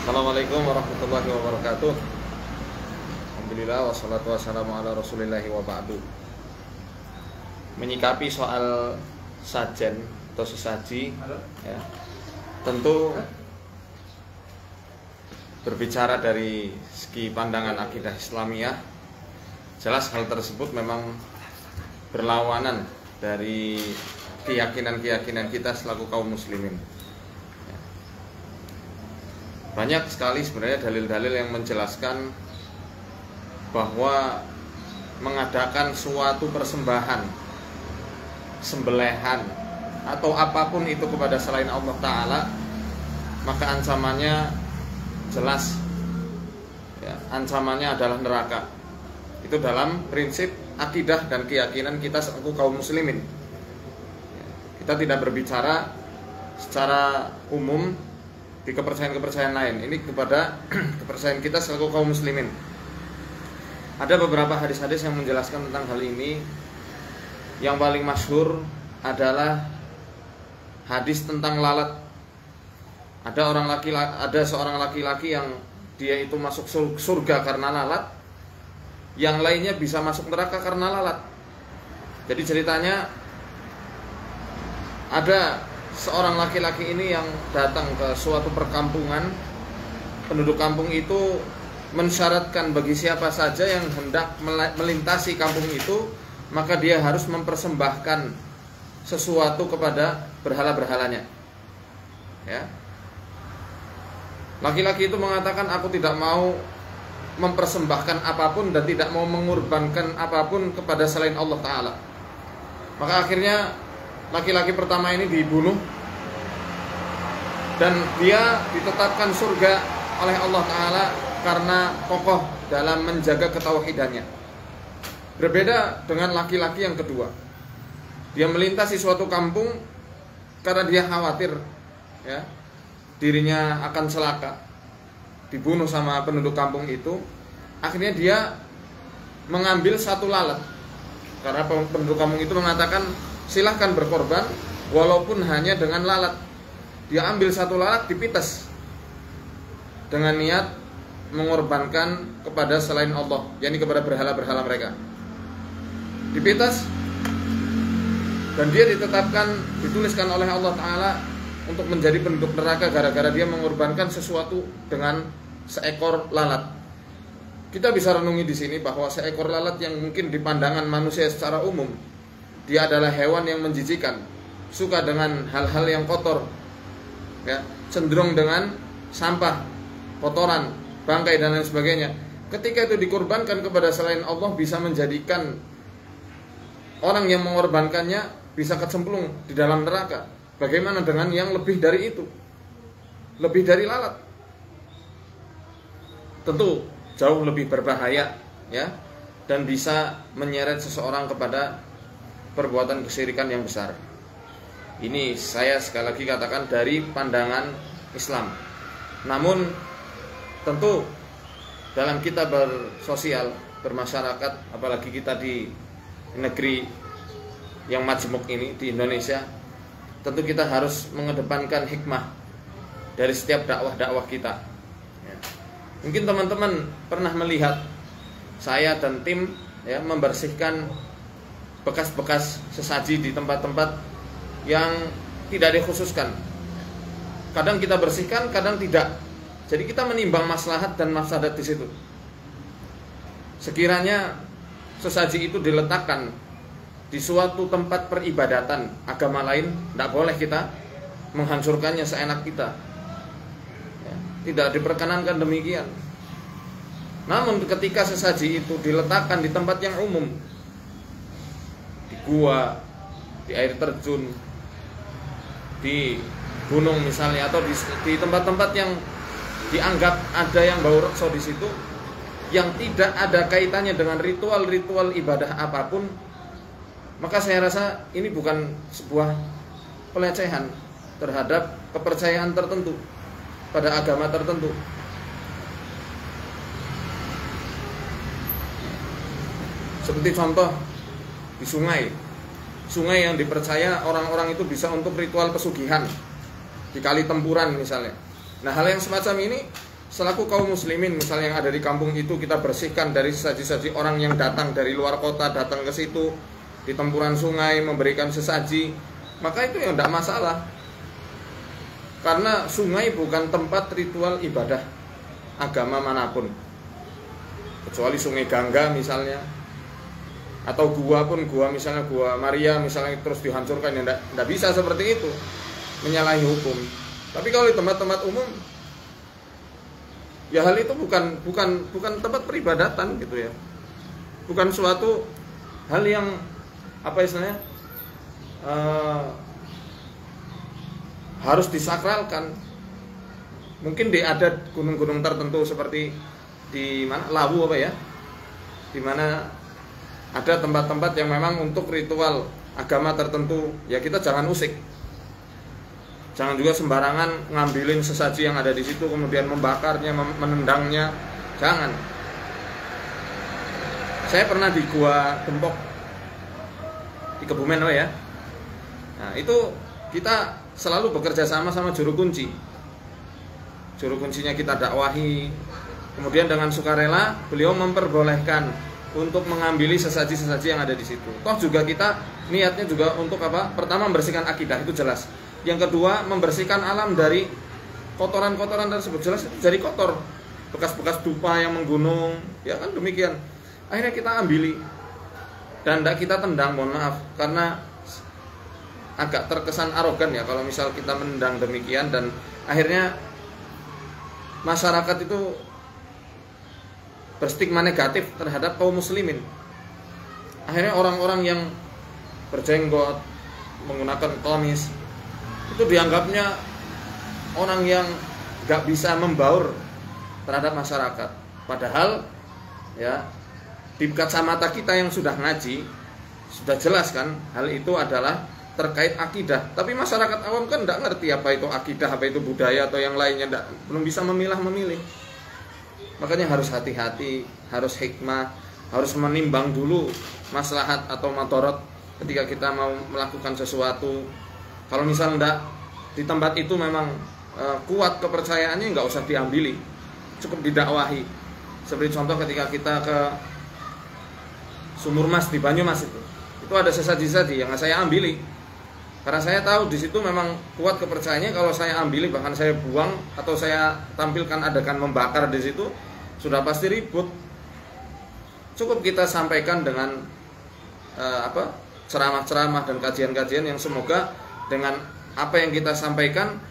Assalamualaikum warahmatullahi wabarakatuh. Alhamdulillah wassalatu wassalamu ala rasulillahi wa ba'du. Menyikapi soal sajen atau sesaji ya, tentu berbicara dari segi pandangan akidah Islamiyah, jelas hal tersebut memang berlawanan dari keyakinan-keyakinan kita selaku kaum muslimin. Banyak sekali sebenarnya dalil-dalil yang menjelaskan bahwa mengadakan suatu persembahan, sembelihan atau apapun itu kepada selain Allah Ta'ala, maka ancamannya jelas ya, ancamannya adalah neraka. Itu dalam prinsip akidah dan keyakinan kita selaku kaum muslimin. Kita tidak berbicara secara umum di kepercayaan-kepercayaan lain. Ini kepada kepercayaan kita selaku kaum muslimin. Ada beberapa hadis-hadis yang menjelaskan tentang hal ini. Yang paling masyhur adalah hadis tentang lalat. Ada seorang laki-laki yang dia itu masuk surga karena lalat, yang lainnya bisa masuk neraka karena lalat. Jadi ceritanya ada seorang laki-laki ini yang datang ke suatu perkampungan. Penduduk kampung itu mensyaratkan bagi siapa saja yang hendak melintasi kampung itu, maka dia harus mempersembahkan sesuatu kepada berhala-berhalanya. Ya. Laki-laki itu mengatakan, aku tidak mau mempersembahkan apapun dan tidak mau mengorbankan apapun kepada selain Allah Ta'ala. Maka akhirnya laki-laki pertama ini dibunuh dan dia ditetapkan surga oleh Allah Ta'ala karena kokoh dalam menjaga ketauhidannya. Berbeda dengan laki-laki yang kedua. Dia melintasi suatu kampung karena dia khawatir ya, dirinya akan celaka, dibunuh sama penduduk kampung itu. Akhirnya dia mengambil satu lalat, karena penduduk kampung itu mengatakan silahkan berkorban walaupun hanya dengan lalat. Dia ambil satu lalat, dipites dengan niat mengorbankan kepada selain Allah, yakni kepada berhala-berhala mereka. Dipites dan dia ditetapkan, dituliskan oleh Allah Ta'ala untuk menjadi penduduk neraka gara-gara dia mengorbankan sesuatu dengan seekor lalat. Kita bisa renungi di sini bahwa seekor lalat yang mungkin di pandangan manusia secara umum dia adalah hewan yang menjijikan, suka dengan hal-hal yang kotor ya, cenderung dengan sampah, kotoran, bangkai dan lain sebagainya. Ketika itu dikorbankan kepada selain Allah, bisa menjadikan orang yang mengorbankannya bisa kecemplung di dalam neraka. Bagaimana dengan yang lebih dari itu? Lebih dari lalat? Tentu jauh lebih berbahaya ya, dan bisa menyeret seseorang kepada perbuatan kesyirikan yang besar. Ini saya sekali lagi katakan dari pandangan Islam. Namun tentu dalam kita bersosial, bermasyarakat, apalagi kita di negeri yang majemuk ini di Indonesia, tentu kita harus mengedepankan hikmah dari setiap dakwah-dakwah kita ya. Mungkin teman-teman pernah melihat saya dan tim ya, membersihkan bekas-bekas sesaji di tempat-tempat yang tidak dikhususkan. Kadang kita bersihkan, kadang tidak. Jadi kita menimbang maslahat dan mafsadat di situ. Sekiranya sesaji itu diletakkan di suatu tempat peribadatan agama lain, tidak boleh kita menghancurkannya seenak kita ya, tidak diperkenankan demikian. Namun ketika sesaji itu diletakkan di tempat yang umum, di gua, di air terjun, di gunung misalnya, atau di tempat-tempat yang dianggap ada yang bau rekso di situ, yang tidak ada kaitannya dengan ritual-ritual ibadah apapun, maka saya rasa ini bukan sebuah pelecehan terhadap kepercayaan tertentu pada agama tertentu. Seperti contoh di sungai yang dipercaya orang-orang itu bisa untuk ritual pesugihan. di kali tempuran misalnya. Nah, hal yang semacam ini selaku kaum muslimin misalnya yang ada di kampung itu, kita bersihkan dari sesaji-sesaji orang yang datang dari luar kota, datang ke situ di tempuran sungai memberikan sesaji, maka itu yang tidak masalah. Karena sungai bukan tempat ritual ibadah agama manapun, kecuali sungai Gangga misalnya, atau gua pun, gua misalnya gua Maria misalnya terus dihancurkan, ya tidak bisa seperti itu, menyalahi hukum. Tapi kalau di tempat-tempat umum, ya hal itu bukan tempat peribadatan gitu ya, bukan suatu hal yang apa istilahnya harus disakralkan. Mungkin ada gunung-gunung tertentu seperti di mana Lawu apa ya, di mana ada tempat-tempat yang memang untuk ritual agama tertentu, ya kita jangan usik. Jangan juga sembarangan ngambilin sesaji yang ada di situ kemudian membakarnya, menendangnya. Jangan. Saya pernah di Gua Gempok di Kebumen ya. Nah, itu kita selalu bekerja sama juru kunci. Juru kuncinya kita dakwahi. Kemudian dengan sukarela beliau memperbolehkan untuk mengambil sesaji-sesaji yang ada di situ. Toh juga kita niatnya juga untuk apa? Pertama membersihkan akidah, itu jelas. Yang kedua membersihkan alam dari kotoran-kotoran tersebut, jelas itu jadi kotor. Bekas-bekas dupa yang menggunung, ya kan demikian. Akhirnya kita ambili dan tidak kita tendang, mohon maaf, karena agak terkesan arogan ya kalau misal kita menendang demikian, dan akhirnya masyarakat itu berstigma negatif terhadap kaum muslimin. Akhirnya orang-orang yang berjenggot, menggunakan qamis, itu dianggapnya orang yang gak bisa membaur terhadap masyarakat. Padahal ya di kacamata kita yang sudah ngaji, sudah jelas kan hal itu adalah terkait akidah. Tapi masyarakat awam kan gak ngerti apa itu akidah, apa itu budaya atau yang lainnya, belum bisa memilah-memilih. Makanya harus hati-hati, harus hikmah, harus menimbang dulu maslahat atau madharat ketika kita mau melakukan sesuatu. Kalau misal enggak di tempat itu memang kuat kepercayaannya, enggak usah diambili, cukup didakwahi. Seperti contoh ketika kita ke Sumur Mas di Banyumas itu ada sesaji-sesaji yang saya ambili. Karena saya tahu di situ memang kuat kepercayaannya, kalau saya ambili bahkan saya buang atau saya tampilkan adegan membakar di situ, sudah pasti ribut. Cukup kita sampaikan dengan ceramah-ceramah dan kajian-kajian yang semoga dengan apa yang kita sampaikan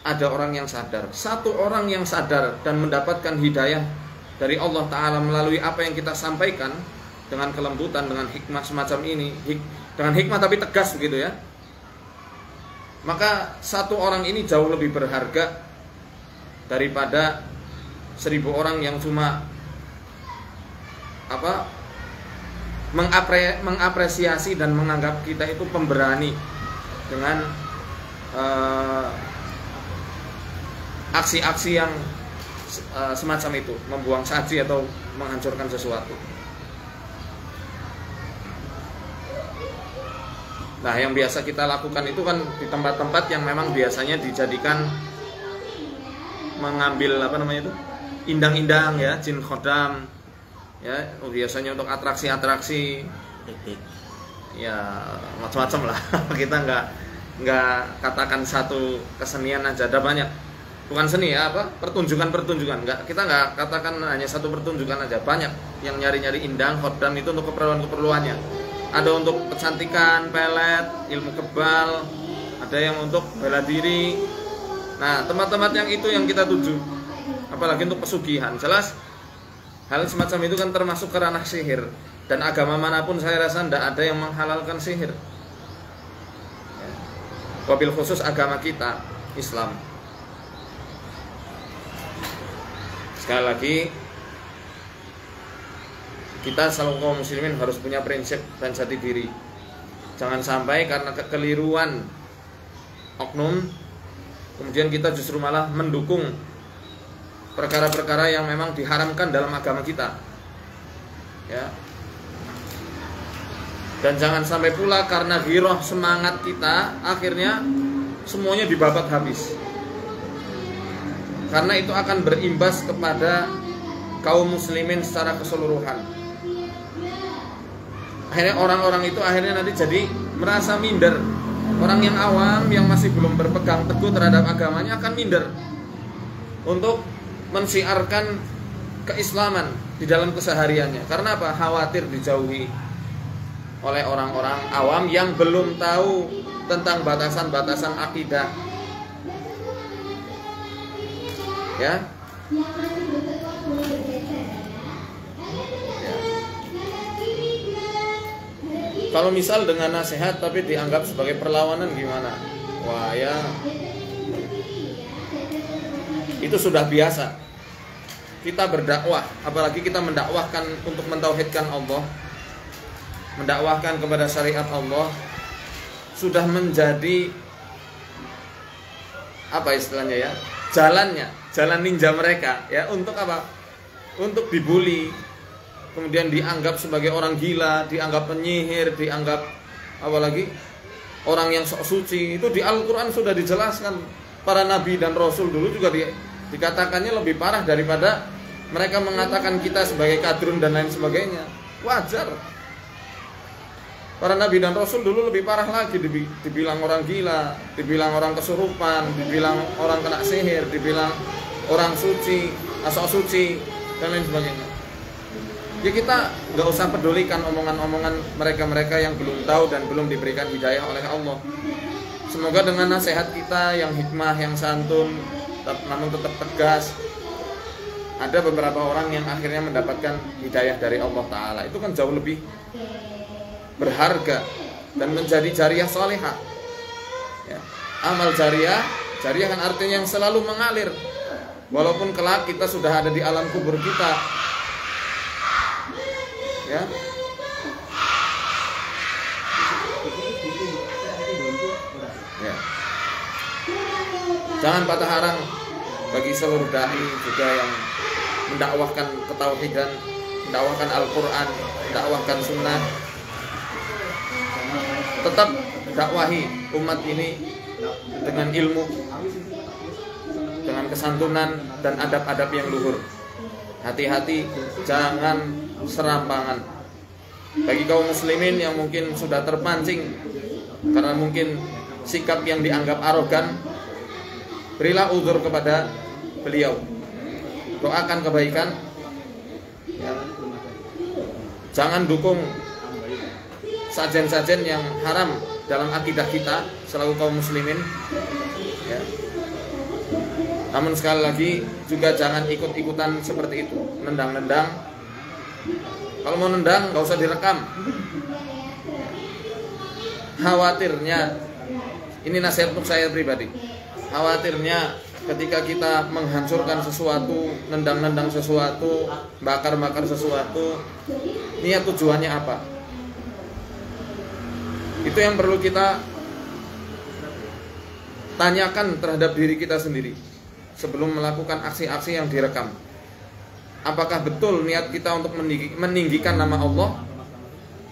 ada orang yang sadar. Satu orang yang sadar dan mendapatkan hidayah dari Allah Ta'ala melalui apa yang kita sampaikan dengan kelembutan, dengan hikmah semacam ini, dengan hikmah tapi tegas begitu ya, maka satu orang ini jauh lebih berharga daripada 1000 orang yang cuma mengapresiasi dan menganggap kita itu pemberani dengan aksi-aksi yang semacam itu, membuang saji atau menghancurkan sesuatu. Nah, yang biasa kita lakukan itu kan di tempat-tempat yang memang biasanya dijadikan mengambil indang-indang ya, jin khodam ya, biasanya untuk atraksi-atraksi ya macam-macam lah. Kita nggak katakan satu kesenian aja, ada banyak, bukan seni ya, pertunjukan-pertunjukan, kita nggak katakan hanya satu pertunjukan aja, banyak yang nyari-nyari indang khodam itu untuk keperluannya. Ada untuk kecantikan, pelet, ilmu kebal, ada yang untuk bela diri. Nah, tempat-tempat yang itu yang kita tuju, apalagi untuk pesugihan. Jelas hal semacam itu kan termasuk ke ranah sihir, dan agama manapun saya rasa tidak ada yang menghalalkan sihir, wabil khusus agama kita Islam. Sekali lagi, kita selalu kaum muslimin harus punya prinsip dan jati diri. Jangan sampai karena kekeliruan oknum kemudian kita justru malah mendukung perkara-perkara yang memang diharamkan dalam agama kita. Ya. Dan jangan sampai pula karena ghirah semangat kita akhirnya semuanya dibabat habis. Karena itu akan berimbas kepada kaum muslimin secara keseluruhan. Akhirnya orang-orang itu nanti jadi merasa minder. Orang yang awam yang masih belum berpegang teguh terhadap agamanya akan minder untuk mensiarkan keislaman di dalam kesehariannya. Karena apa? Khawatir dijauhi oleh orang-orang awam yang belum tahu tentang batasan-batasan akidah. Ya. Kalau misal dengan nasihat tapi dianggap sebagai perlawanan gimana? Wah ya, itu sudah biasa. Kita berdakwah, apalagi kita mendakwahkan untuk mentauhidkan Allah, mendakwahkan kepada syariat Allah, sudah menjadi apa istilahnya ya? Jalan ninja mereka ya, untuk apa? Untuk dibully, kemudian dianggap sebagai orang gila, dianggap penyihir, dianggap apalagi orang yang sok suci. Itu di Al-Quran sudah dijelaskan. Para nabi dan rasul dulu juga dikatakannya lebih parah daripada mereka mengatakan kita sebagai kadrun dan lain sebagainya. Wajar. Para nabi dan rasul dulu lebih parah lagi, dibilang orang gila, dibilang orang kesurupan, dibilang orang kena sihir, dibilang orang suci, sok suci dan lain sebagainya. Ya kita nggak usah pedulikan omongan-omongan mereka-mereka yang belum tahu dan belum diberikan hidayah oleh Allah. Semoga dengan nasihat kita yang hikmah, yang santun, namun tetap tegas, ada beberapa orang yang akhirnya mendapatkan hidayah dari Allah Ta'ala. Itu kan jauh lebih berharga dan menjadi jariah salihah ya. Amal jariah kan artinya yang selalu mengalir. Walaupun kelak kita sudah ada di alam kubur kita ya. Ya. Jangan patah arang bagi seluruh dai juga yang mendakwahkan ketauhidan, mendakwahkan Al-Quran, mendakwahkan sunnah. Tetap dakwahi umat ini dengan ilmu, dengan kesantunan dan adab-adab yang luhur. Hati-hati, jangan serampangan. Bagi kaum muslimin yang mungkin sudah terpancing karena mungkin sikap yang dianggap arogan, berilah uzur kepada beliau, doakan kebaikan ya. Jangan dukung sajen-sajen yang haram dalam akidah kita selaku kaum muslimin ya. Namun sekali lagi juga jangan ikut-ikutan seperti itu, nendang-nendang. Kalau mau nendang gak usah direkam. Khawatirnya, ini nasihat untuk saya pribadi, khawatirnya ketika kita menghancurkan sesuatu, nendang-nendang sesuatu, bakar-bakar sesuatu, niat tujuannya apa? Itu yang perlu kita tanyakan terhadap diri kita sendiri sebelum melakukan aksi-aksi yang direkam. Apakah betul niat kita untuk meninggikan nama Allah,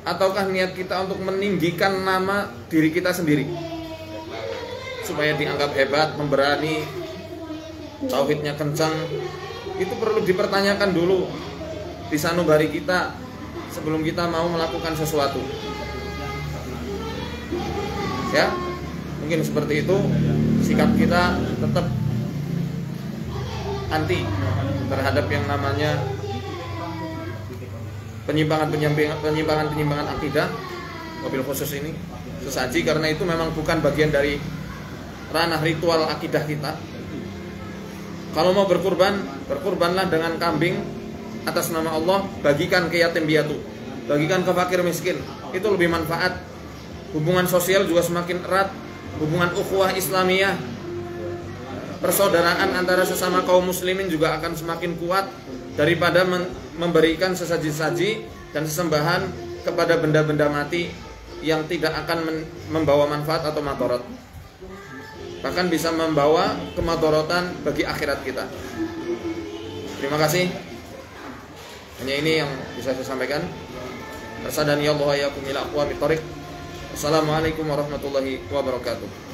ataukah niat kita untuk meninggikan nama diri kita sendiri supaya dianggap hebat, memberani, tauhidnya kencang? Itu perlu dipertanyakan dulu di sanubari kita sebelum kita mau melakukan sesuatu ya. Mungkin seperti itu sikap kita, tetap anti terhadap yang namanya penyimpangan akidah, mobil khusus ini sesaji, karena itu memang bukan bagian dari ranah ritual akidah kita. Kalau mau berkurban, berkurbanlah dengan kambing atas nama Allah, bagikan ke yatim piatu, bagikan ke fakir miskin, itu lebih manfaat. Hubungan sosial juga semakin erat, hubungan ukhuwah Islamiyah, persaudaraan antara sesama kaum muslimin juga akan semakin kuat daripada memberikan sesaji-saji dan sesembahan kepada benda-benda mati yang tidak akan membawa manfaat atau madharat, bahkan bisa membawa kemadharatan bagi akhirat kita. Terima kasih. Hanya ini yang bisa saya sampaikan. Arsadani Allah ya kumila aqwamit thariq. Assalamualaikum warahmatullahi wabarakatuh.